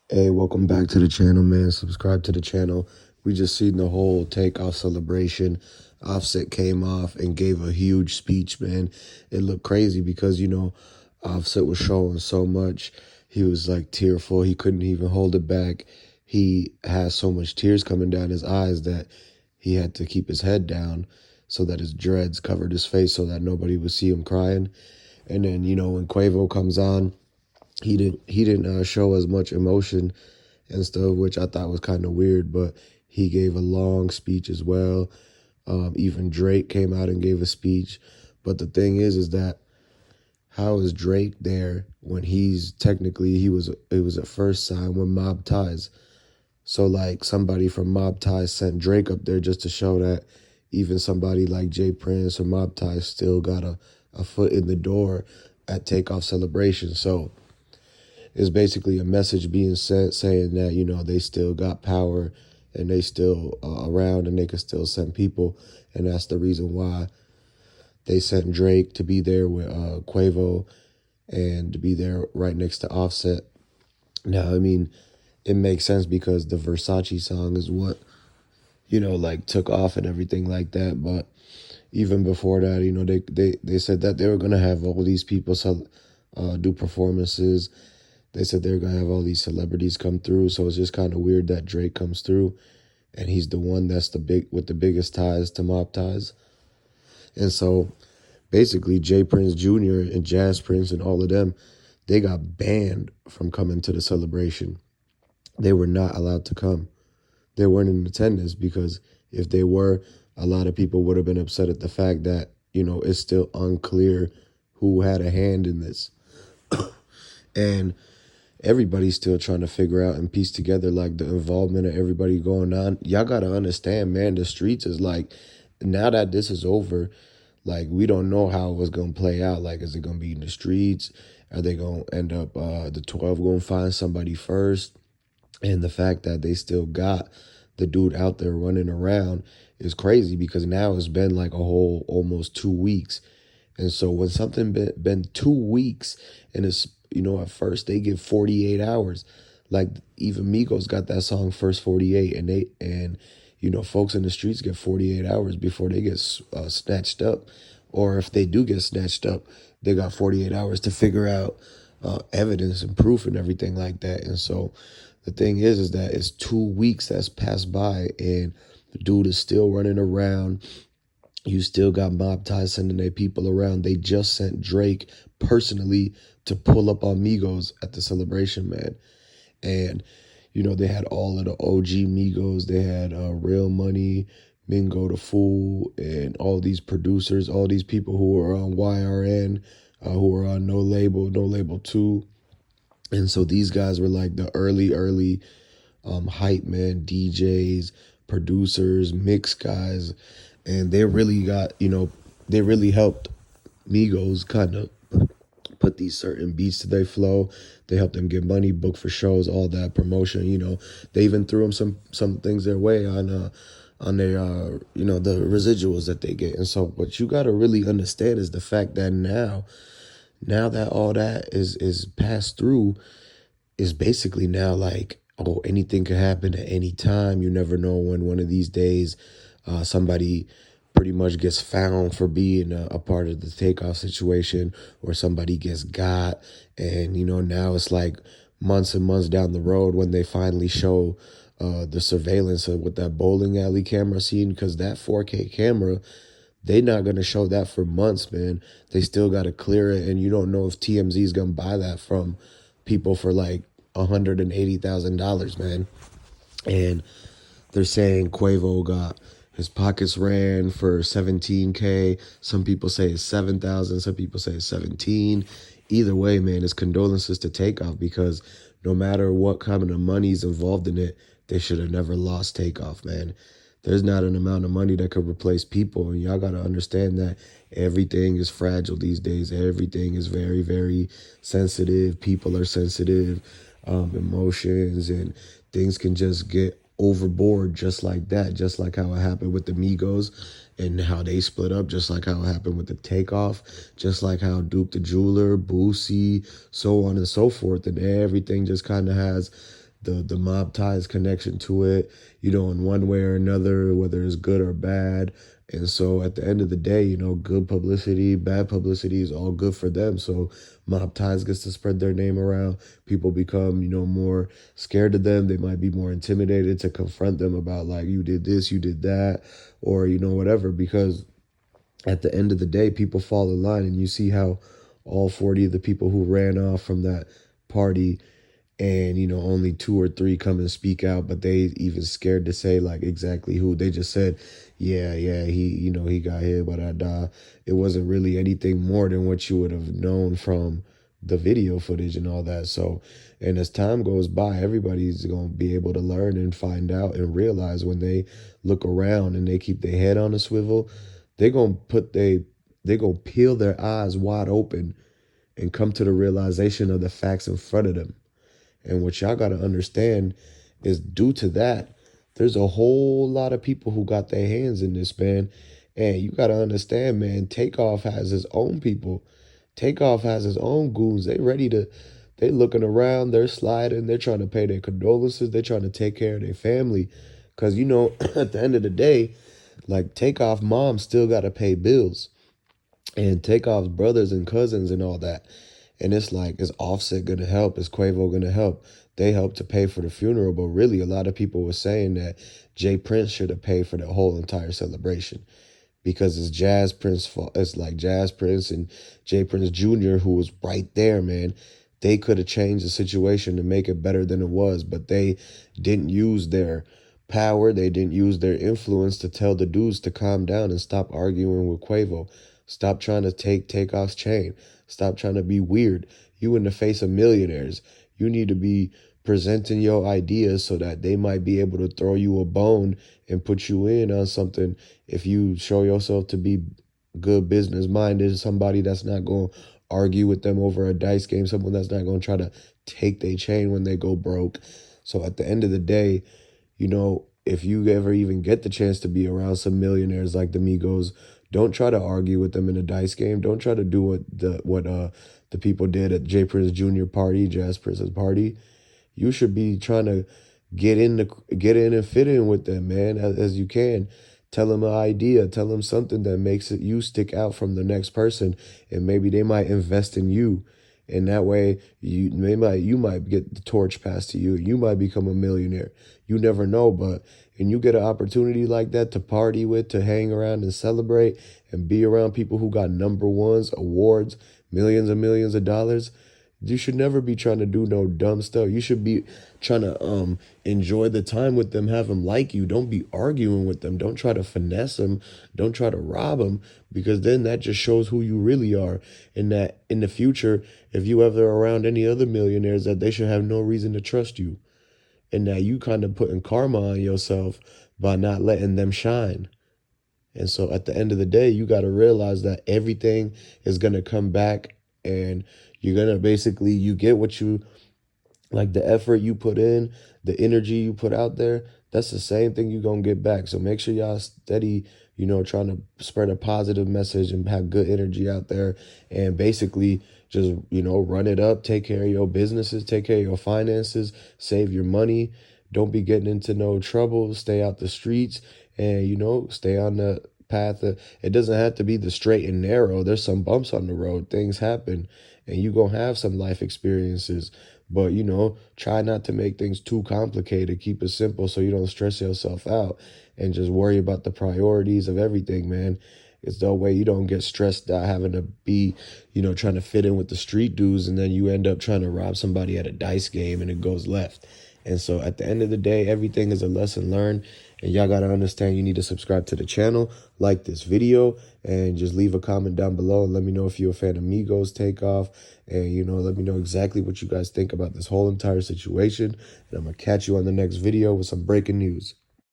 Hey, welcome back to the channel, man. Subscribe to the channel. We just seen the whole Takeoff celebration. Offset came off and gave a huge speech, man. It looked crazy because, Offset was showing so much. He was like tearful. He couldn't even hold it back. He has so much tears coming down his eyes that he had to keep his head down so that his dreads covered his face so that nobody would see him crying. And then, when Quavo comes on, he didn't show as much emotion and stuff, which I thought was kind of weird. But he gave a long speech as well. Even Drake came out and gave a speech. But the thing is that how is Drake there when he's technically it was at first signed with MobTies? So like somebody from MobTies sent Drake up there just to show that even somebody like Jay Prince or MobTies still got a foot in the door at Takeoff celebration. So it's basically a message being sent saying that, they still got power and they still around and they can still send people. And that's the reason why they sent Drake to be there with Quavo and to be there right next to Offset. Now, I mean, it makes sense because the Versace song is what, like took off and everything like that. But even before that, they said that they were going to have all these people do performances. They said they're going to have all these celebrities come through. So it's just kind of weird that Drake comes through and he's the one that's with the biggest ties to MobTies. And so basically Jay Prince Jr. and Jazz Prince and all of them, they got banned from coming to the celebration. They were not allowed to come. They weren't in attendance because if they were, a lot of people would have been upset at the fact that, it's still unclear who had a hand in this. And everybody's still trying to figure out and piece together like the involvement of everybody going on. Y'all got to understand, man, the streets is like, now that this is over, like we don't know how it was going to play out. Like, is it going to be in the streets? Are they going to end up, the 12 going to find somebody first? And the fact that they still got the dude out there running around is crazy because now it's been like a whole almost 2 weeks. And so when something been 2 weeks and it's, at first they give 48 hours, like even Migos got that song First 48 and folks in the streets get 48 hours before they get snatched up. Or if they do get snatched up, they got 48 hours to figure out evidence and proof and everything like that. And so the thing is that it's 2 weeks that's passed by and the dude is still running around. You still got MobTies sending their people around. They just sent Drake personally to pull up on Migos at the celebration, man. And, they had all of the OG Migos. They had Real Money, Mingo the Fool, and all these producers, all these people who were on YRN, who were on No Label 2. And so these guys were like the early hype man, DJs, producers, mix guys, and they really got, they really helped Migos kind of put these certain beats to their flow. They helped them get money, book for shows, all that promotion. They even threw them some things their way on their the residuals that they get. And so what you got to really understand is the fact that now that all that is passed through, is basically now like, oh, anything could happen at any time. You never know when one of these days somebody pretty much gets found for being a part of the Takeoff situation, or somebody gets got. And, now it's like months and months down the road when they finally show the surveillance with that bowling alley camera scene, because that 4K camera, they're not going to show that for months, man. They still got to clear it. And you don't know if TMZ is going to buy that from people for like $180,000, man. And they're saying Quavo got his pockets ran for 17K. Some people say it's 7,000. Some people say it's 17. Either way, man, it's condolences to Takeoff, because no matter what kind of money's involved in it, they should have never lost Takeoff, man. There's not an amount of money that could replace people. And y'all got to understand that everything is fragile these days. Everything is very, very sensitive. People are sensitive, emotions, and things can just get overboard just like that, just like how it happened with the Migos and how they split up, just like how it happened with the Takeoff, just like how Duke the Jeweler, Boosie, so on and so forth. And everything just kind of has the MobTies connection to it, in one way or another, whether it's good or bad. And so at the end of the day, good publicity, bad publicity is all good for them. So MobTies gets to spread their name around. People become, more scared of them. They might be more intimidated to confront them about like, you did this, you did that, or, whatever, because at the end of the day, people fall in line, and you see how all 40 of the people who ran off from that party, and only two or three come and speak out, but they even scared to say like exactly who. They just said, yeah, he got hit, but it wasn't really anything more than what you would have known from the video footage and all that. So, and as time goes by, everybody's going to be able to learn and find out and realize when they look around and they keep their head on a swivel, they're going to they're going to peel their eyes wide open and come to the realization of the facts in front of them. And what y'all got to understand is, due to that, there's a whole lot of people who got their hands in this, man. And you got to understand, man, Takeoff has his own people. Takeoff has his own goons. They looking around, they're sliding, they're trying to pay their condolences, they're trying to take care of their family. Because, at the end of the day, like, Takeoff mom still got to pay bills. And Takeoff's brothers and cousins and all that. And it's like, is Offset going to help? Is Quavo going to help? They helped to pay for the funeral, but really a lot of people were saying that Jay Prince should have paid for the whole entire celebration, because it's Jazz Prince fault. It's like Jazz Prince and Jay Prince Jr., who was right there, man. They could have changed the situation to make it better than it was, but they didn't use their power. They didn't use their influence to tell the dudes to calm down and stop arguing with Quavo. Stop trying to take Takeoff's chain. Stop trying to be weird. You in the face of millionaires. You need to be presenting your ideas so that they might be able to throw you a bone and put you in on something if you show yourself to be good business minded, somebody that's not going to argue with them over a dice game, someone that's not going to try to take their chain when they go broke. So at the end of the day, if you ever even get the chance to be around some millionaires like the Migos, don't try to argue with them in a dice game. Don't try to do what the people did at Jay Prince Jr. party, Jazz Prince's party. You should be trying to get in and fit in with them, man, as you can. Tell them an idea. Tell them something that makes you stick out from the next person, and maybe they might invest in you. And that way, you might get the torch passed to you. You might become a millionaire. You never know, but and you get an opportunity like that to party with, to hang around and celebrate, and be around people who got number ones, awards, millions and millions of dollars. You should never be trying to do no dumb stuff. You should be trying to enjoy the time with them, have them like you. Don't be arguing with them. Don't try to finesse them. Don't try to rob them, because then that just shows who you really are. And that in the future, if you ever around any other millionaires, that they should have no reason to trust you. And that you kind of putting karma on yourself by not letting them shine. And so at the end of the day, you got to realize that everything is going to come back, and you're going to basically, you get what you, like the effort you put in, the energy you put out there, that's the same thing you're going to get back. So make sure y'all steady, trying to spread a positive message and have good energy out there, and basically just, run it up, take care of your businesses, take care of your finances, save your money. Don't be getting into no trouble, stay out the streets, and, stay on the path. It doesn't have to be the straight and narrow. There's some bumps on the road. Things happen, and you're going to have some life experiences. But, try not to make things too complicated. Keep it simple so you don't stress yourself out, and just worry about the priorities of everything, man. It's the way you don't get stressed out having to be, trying to fit in with the street dudes, and then you end up trying to rob somebody at a dice game and it goes left. And so at the end of the day, everything is a lesson learned. And y'all got to understand, you need to subscribe to the channel, like this video, and just leave a comment down below and let me know if you're a fan of Migos, Takeoff, and, let me know exactly what you guys think about this whole entire situation. And I'm going to catch you on the next video with some breaking news.